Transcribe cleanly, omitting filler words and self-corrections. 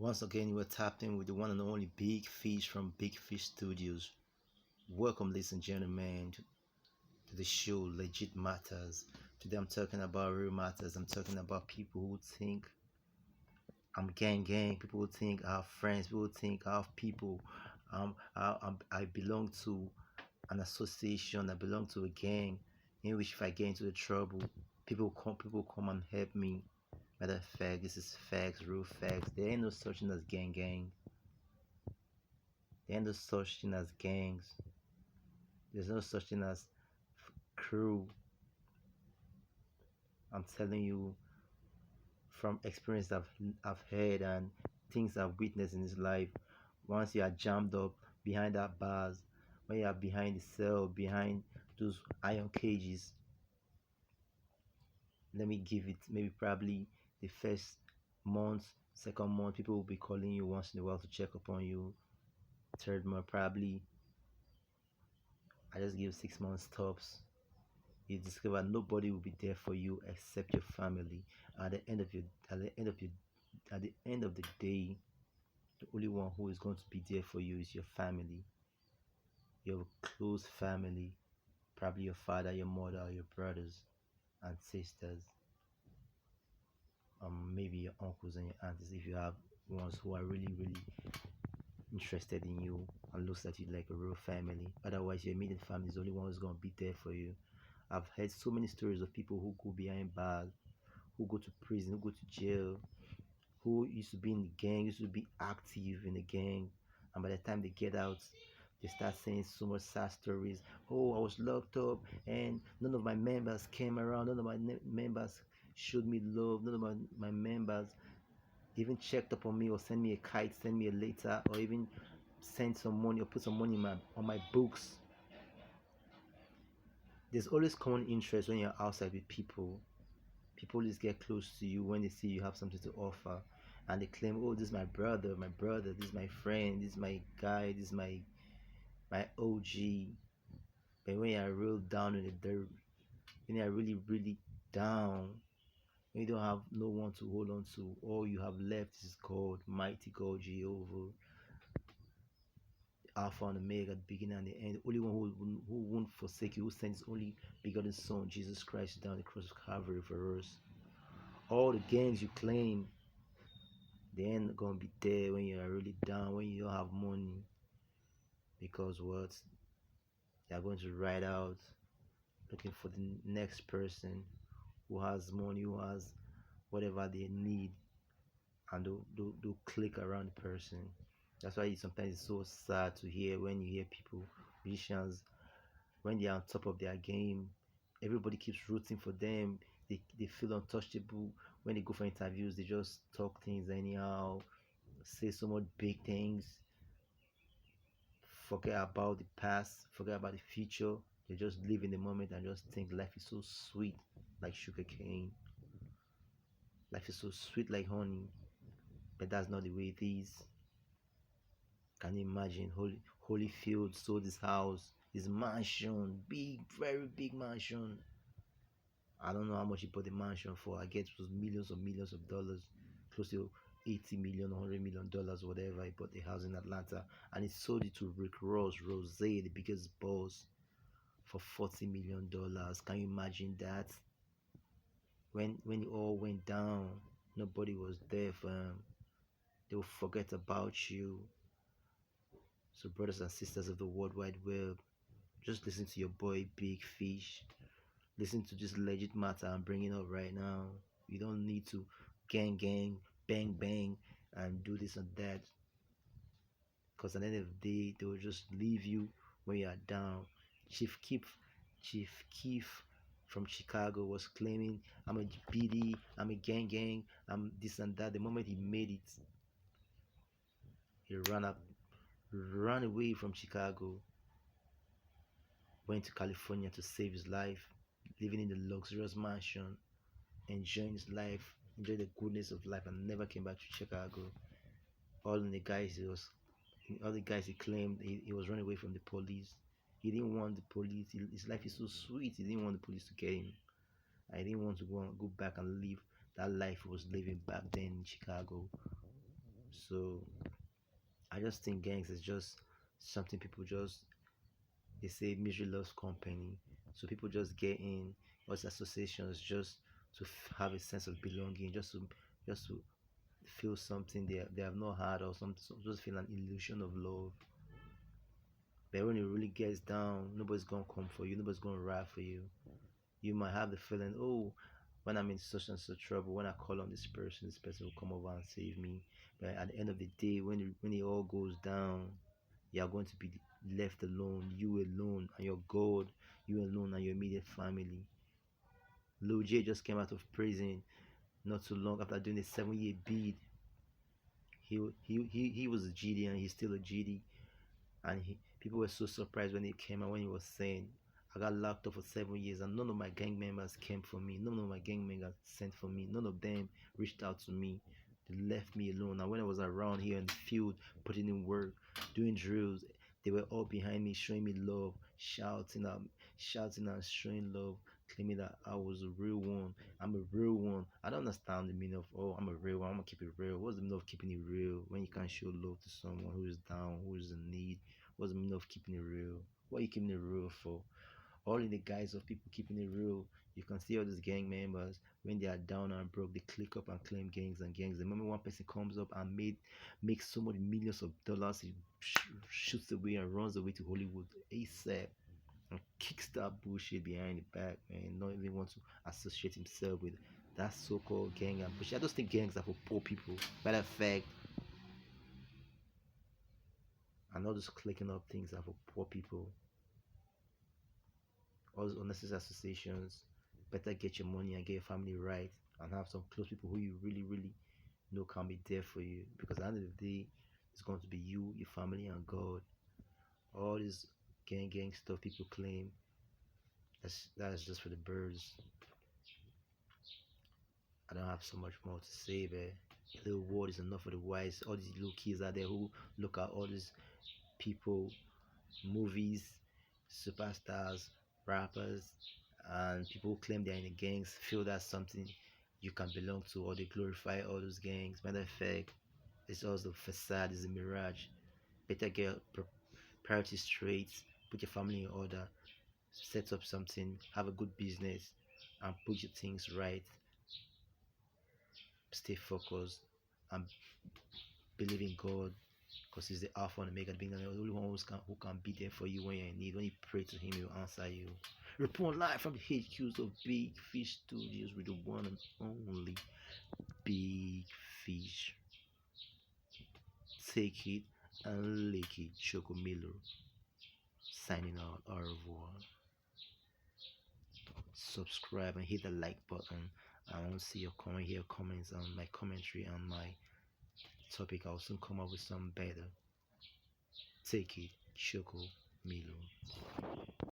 Once again, you are tapping with the one and only Big Fish from Biggxfishh Studios. Welcome, ladies and gentlemen, to the show Legit Matters. Today, I'm talking about real matters. I'm talking about people who think I'm gang. People who think I have friends. People who think I have people. I belong to an association. I belong to a gang in which if I get into the trouble, people come and help me. Matter of fact, this is facts, real facts. There ain't no such thing as gang. There ain't no such thing as gangs. There's no such thing as crew. I'm telling you from experience I've heard and things I've witnessed in this life. Once you are jammed up behind that bars, when you are behind the cell, behind those iron cages, let me give it maybe probably the first month, second month, people will be calling you once in a while to check upon you. Third month, probably I just give 6 months tops. You discover nobody will be there for you except your family. At the end of your at the end of your at the end of the day, the only one who is going to be there for you is your family, your close family, probably your father, your mother, your brothers and sisters, maybe your uncles and your aunts if you have ones who are really interested in you and looks at you like a real family. Otherwise, your immediate family is the only one who's going to be there for you. I've heard so many stories of people who go behind bars, who go to prison, who go to jail, who used to be in the gang, used to be active in the gang, and by the time they get out, they start saying so much sad stories. Oh, I was locked up, and none of my members came around. None of my members showed me love. None of my members even checked up on me or sent me a kite, sent me a letter, or even sent some money or put some money on my books. There's always common interest when you're outside with people. People always get close to you when they see you have something to offer, and they claim, "Oh, this is my brother, this is my friend, this is my guy, this is my OG." But when you're real down in the dirt, when you're really down, when you don't have no one to hold on to, all you have left is God, mighty God, Jehovah, Alpha and Omega, the beginning and the end. The only one who won't forsake you, who sent his only begotten Son, Jesus Christ, down the cross of Calvary for us. All the gangs you claim, they ain't gonna be there when you are really down, when you don't have money. Because what? They are going to ride out looking for the next person who has money, who has whatever they need, and they'll click around the person. That's why sometimes it's so sad to hear when you hear people, musicians, when they are on top of their game, everybody keeps rooting for them. They feel untouchable. When they go for interviews, they just talk things anyhow, say so much big things, forget about the past, forget about the future. They just live in the moment and just think life is so sweet like sugar cane. Life is so sweet like honey. But that's not the way it is. Can you imagine Holyfield sold his house, his mansion, big, very big mansion. I don't know how much he bought the mansion for. I guess it was millions of dollars, close to 80 million, $100 million, whatever. He bought the house in Atlanta and he sold it to Rick Ross, Rose, the biggest boss, for $40 million. Can you imagine that? When it all went down, nobody was there for him. They will forget about you. So, brothers and sisters of the World Wide Web, just listen to your boy Biggxfishh. Listen to this legit matter I'm bringing up right now. You don't need to gang, bang, and do this and that. Because at the end of the day, they will just leave you when you are down. Chief Keef from Chicago was claiming, "I'm a BD, I'm a gang, I'm this and that." The moment he made it, he ran away from Chicago, went to California to save his life, living in the luxurious mansion, enjoying his life, enjoying the goodness of life, and never came back to Chicago. All in the guys he was, all the guys he claimed he was running away from the police. He didn't want the police. His life is so sweet. He didn't want the police to get him. I didn't want to go back and live that life he was living back then in Chicago. So I just think gangs is just something people just, they say misery loves company. So people just get in all these associations just to have a sense of belonging, just to feel something they have not had, or something, so just feel an illusion of love. But when it really gets down, nobody's gonna come for you, nobody's gonna ride for you. You might have the feeling, oh, when I'm in such and such trouble, when I call on this person will come over and save me. But at the end of the day, when it all goes down, you are going to be left alone, you alone and your God, you alone and your immediate family. Lil Jay just came out of prison not too long after doing a 7 year bid. He was a GD and he's still a GD, and people were so surprised when he came out, when he was saying, I got locked up for 7 years and none of my gang members came for me, none of my gang members sent for me, none of them reached out to me. They left me alone. And when I was around here in the field putting in work, doing drills, they were all behind me, showing me love, shouting and showing love, claiming that I was a real one. I'm a real one. I don't understand the meaning of, oh, I'm a real one, I'm gonna keep it real. What's the meaning of keeping it real when you can't show love to someone who is down, who is in need? What's the meaning of keeping it real? What are you keeping it real for? All in the guise of people keeping it real, you can see all these gang members when they are down and broke, they click up and claim gangs and gangs. The moment one person comes up and makes so many millions of dollars, he shoots away and runs away to Hollywood ASAP and kicks that bullshit behind the back, man. Not even want to associate himself with that so-called gang and bullshit. I just think gangs are for poor people. Matter of fact, and not just clicking up things are for poor people. All those unnecessary associations. Better get your money and get your family right, and have some close people who you really, really know can be there for you. Because at the end of the day, it's going to be you, your family, and God. All this gang stuff people claim, that's just for the birds. I don't have so much more to say, but a little word is enough for the wise. All these little kids out there who look at all these people, movies, superstars, rappers, and people who claim they're in the gangs feel that's something you can belong to, or they glorify all those gangs. Matter of fact, it's also the facade, it's a mirage. Better get priorities straight, put your family in order, set up something, have a good business, and put your things right. Stay focused and believe in God, because He's the Alpha and Omega, the beginning, the only one who can be there for you when you're in need. When you pray to Him, He will answer you. Report live from the HQs of Big Fish Studios with the one and only Big Fish. Take it and lick it. Choco Miller signing out. Au revoir. Subscribe and hit the like button. I want to see your comment, hear comments on my commentary on my topic. I'll soon come up with some better. Take it, Choco Milo.